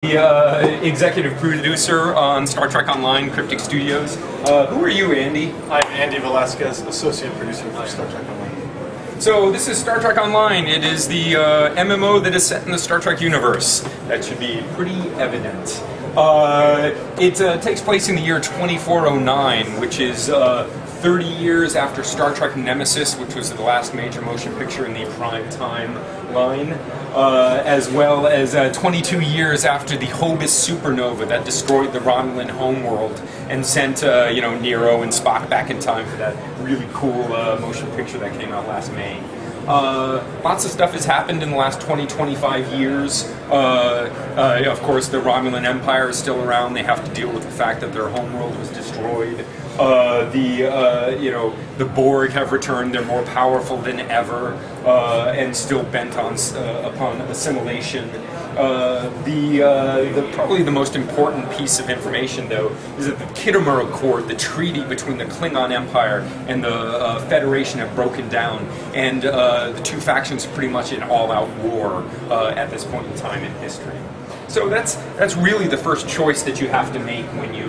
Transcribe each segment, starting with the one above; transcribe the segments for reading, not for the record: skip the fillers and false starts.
The executive producer on Star Trek Online, Cryptic Studios. Who are you, Andy? I'm Andy Velasquez, associate producer for Star Trek Online. So this is Star Trek Online. It is the MMO that is set in the Star Trek universe. That should be pretty evident. It takes place in the year 2409, which is 30 years after Star Trek Nemesis, which was the last major motion picture in the prime time line, as well as 22 years after the Hobus supernova that destroyed the Romulan homeworld and sent Nero and Spock back in time for that really cool motion picture that came out last May. Lots of stuff has happened in the last 20-25 years. Of course, the Romulan Empire is still around. They have to deal with the fact that their homeworld was destroyed. The Borg have returned. They're more powerful than ever and still bent on upon assimilation. Probably the most important piece of information, though, is that the Khitomer Accord, the treaty between the Klingon Empire and the Federation, have broken down, and the two factions are pretty much in all-out war at this point in time in history. So that's really the first choice that you have to make when you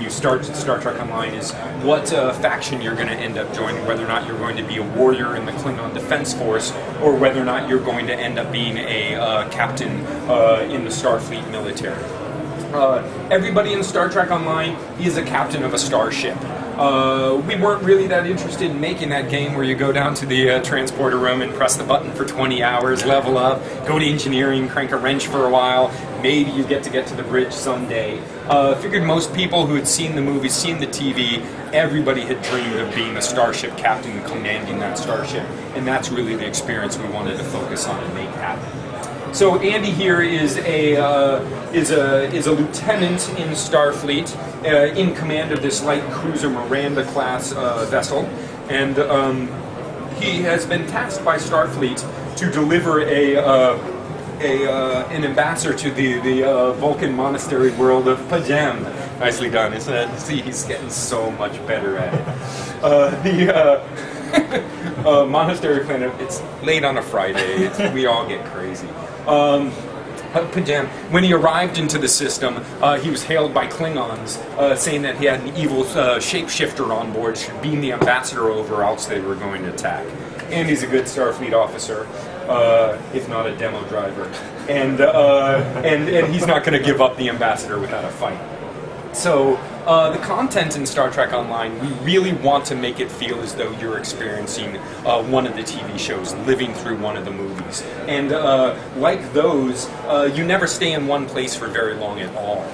start Star Trek Online, is what faction you're going to end up joining, whether or not you're going to be a warrior in the Klingon Defense Force, or whether or not you're going to end up being a captain in the Starfleet military. Everybody in Star Trek Online is a captain of a starship. We weren't really that interested in making that game where you go down to the transporter room and press the button for 20 hours, level up, go to engineering, crank a wrench for a while, maybe you get to the bridge someday. Figured most people who had seen the movies, seen the TV, everybody had dreamed of being a starship captain and commanding that starship, and that's really the experience we wanted to focus on and make happen. So Andy here is a lieutenant in Starfleet, in command of this light cruiser Miranda class vessel, and he has been tasked by Starfleet to deliver an ambassador to the Vulcan monastery world of Pajam. Nicely done, isn't it? See, he's getting so much better at it. Monastery planet, it's late on a Friday, we all get crazy. Pajam, when he arrived into the system, he was hailed by Klingons, saying that he had an evil shapeshifter on board, should beam the ambassador over, else they were going to attack. And he's a good Starfleet officer, if not a demo driver, and he's not going to give up the ambassador without a fight. So the content in Star Trek Online, we really want to make it feel as though you're experiencing one of the TV shows, living through one of the movies. And like those, you never stay in one place for very long at all.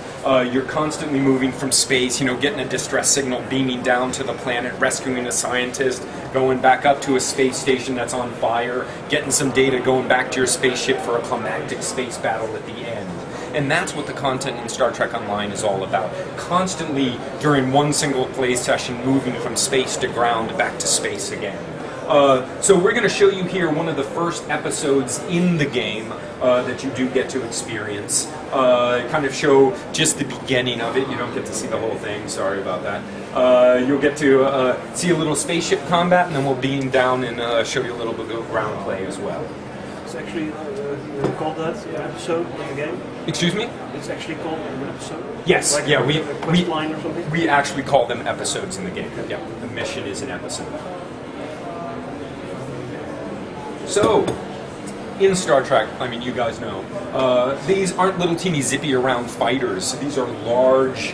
You're constantly moving from space, getting a distress signal, beaming down to the planet, rescuing a scientist, going back up to a space station that's on fire, getting some data, going back to your spaceship for a climactic space battle at the end. And that's what the content in Star Trek Online is all about. Constantly, during one single play session, moving from space to ground, back to space again. So we're going to show you here one of the first episodes in the game that you do get to experience. Kind of show just the beginning of it. You don't get to see the whole thing, sorry about that. You'll get to see a little spaceship combat, and then we'll beam down and show you a little bit of ground play as well. It's actually called that an episode of the game? Excuse me? It's actually called an episode? Yes, like yeah, a quest line or something? We actually call them episodes in the game. Yeah, the mission is an episode. So, in Star Trek, I mean, you guys know, these aren't little teeny zippy around fighters. These are large,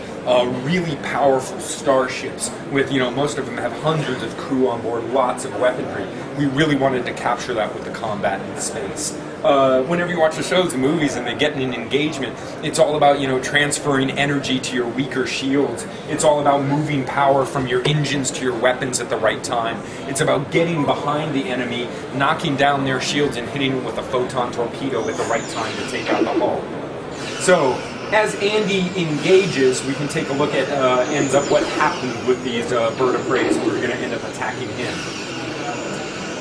really powerful starships with, most of them have hundreds of crew on board, lots of weaponry. We really wanted to capture that with the combat in space. Whenever you watch the shows and movies and they get in an engagement, it's all about, transferring energy to your weaker shields. It's all about moving power from your engines to your weapons at the right time. It's about getting behind the enemy, knocking down their shields and hitting them with a photon torpedo at the right time to take out the hull. So, as Andy engages, we can take a look at ends up what happened with these bird of prey who are going to end up attacking him.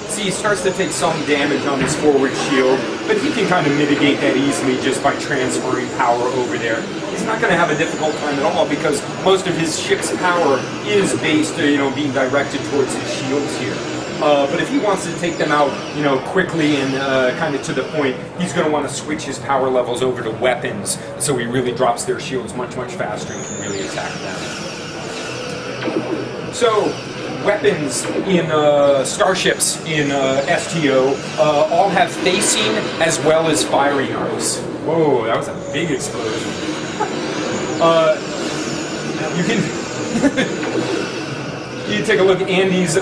See, he starts to take some damage on his forward shield, but he can kind of mitigate that easily just by transferring power over there. He's not going to have a difficult time at all because most of his ship's power is based, being directed towards his shields here. But if he wants to take them out, quickly and kind of to the point, he's going to want to switch his power levels over to weapons, so he really drops their shields much, much faster and can really attack them. So, weapons in starships in STO all have facing as well as firing arcs. Whoa, that was a big explosion. You can you take a look. Andy's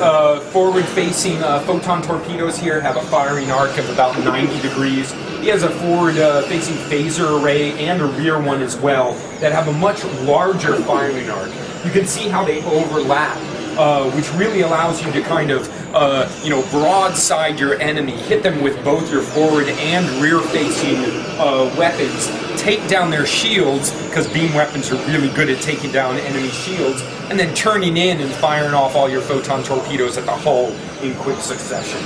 forward-facing photon torpedoes here have a firing arc of about 90 degrees. He has a forward-facing phaser array and a rear one as well that have a much larger firing arc. You can see how they overlap, which really allows you to kind of, broadside your enemy, hit them with both your forward and rear-facing weapons, take down their shields, because beam weapons are really good at taking down enemy shields, and then turning in and firing off all your photon torpedoes at the hull in quick succession.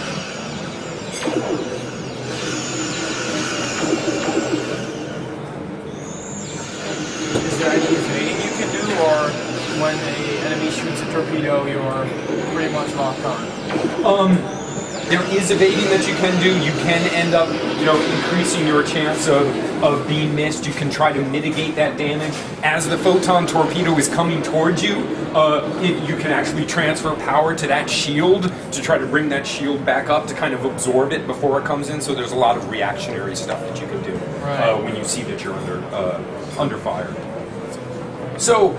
Is there any evading you can do, or when an enemy shoots a torpedo, you're pretty much locked on? There is evading that you can do. You can end up, increasing your chance of being missed. You can try to mitigate that damage. As the photon torpedo is coming towards you, you can actually transfer power to that shield to try to bring that shield back up to kind of absorb it before it comes in. So there's a lot of reactionary stuff that you can do when you see that you're under fire. So,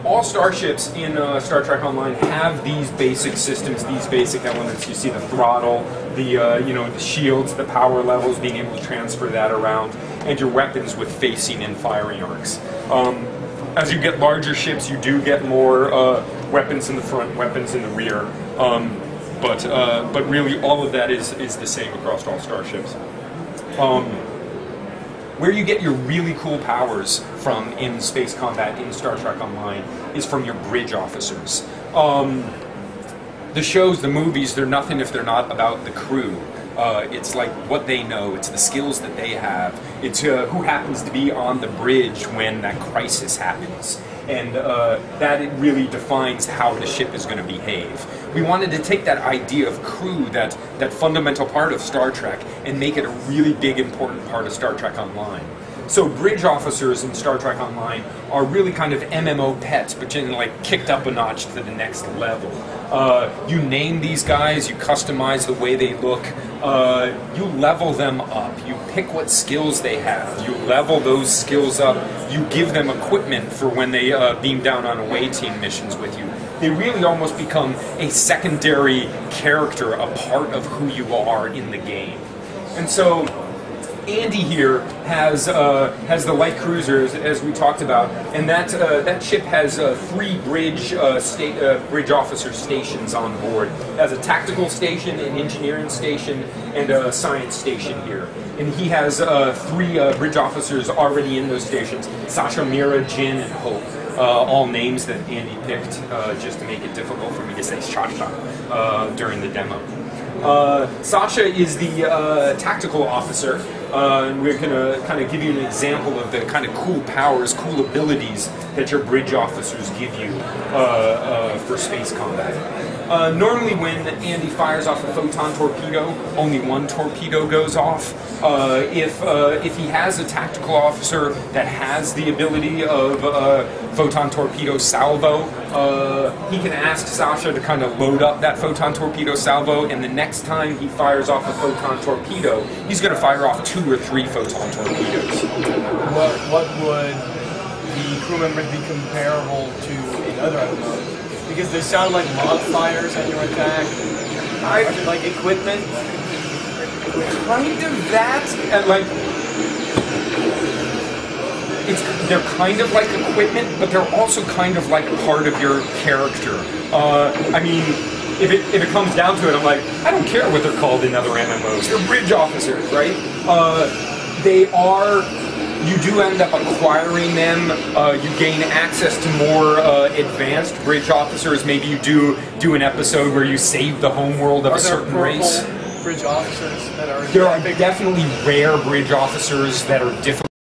all starships in Star Trek Online have these basic systems, these basic elements. You see the throttle, the the shields, the power levels, being able to transfer that around, and your weapons with facing and firing arcs. As you get larger ships, you do get more weapons in the front, weapons in the rear. But really, all of that is the same across all starships. Where you get your really cool powers from in space combat in Star Trek Online is from your bridge officers. The shows, the movies, they're nothing if they're not about the crew. It's like what they know, it's the skills that they have, it's who happens to be on the bridge when that crisis happens. And that it really defines how the ship is going to behave. We wanted to take that idea of crew, that fundamental part of Star Trek, and make it a really big, important part of Star Trek Online. So bridge officers in Star Trek Online are really kind of MMO pets, but kicked up a notch to the next level. You name these guys, you customize the way they look, you level them up, you pick what skills they have, you level those skills up, you give them equipment for when they beam down on away team missions with you. They really almost become a secondary character, a part of who you are in the game. And so Andy here has the light cruisers, as we talked about, and that ship has 3 bridge officer stations on board. It has a tactical station, an engineering station, and a science station here. And he has 3 bridge officers already in those stations: Sasha, Mira, Jin, and Hope. All names that Andy picked just to make it difficult for me to say Sasha during the demo. Sasha is the tactical officer, and we're going to kind of give you an example of the kind of cool powers, cool abilities that your bridge officers give you for space combat. Normally when Andy fires off a photon torpedo, only one torpedo goes off. If he has a tactical officer that has the ability of photon torpedo salvo, he can ask Sasha to kind of load up that photon torpedo salvo, and the next time he fires off a photon torpedo, he's going to fire off 2 or 3 photon torpedoes. What would the crew members be comparable to in other MMOs? Because they sound like modifiers at your attack. Like equipment? Kind of that, and they're kind of like equipment, but they're also kind of like part of your character. I mean, if it comes down to it, I'm like, I don't care what they're called in other MMOs. They're bridge officers, right? You do end up acquiring them. You gain access to more advanced bridge officers. Maybe you do an episode where you save the homeworld of a certain race. Bridge officers that are There are definitely rare bridge officers that are difficult.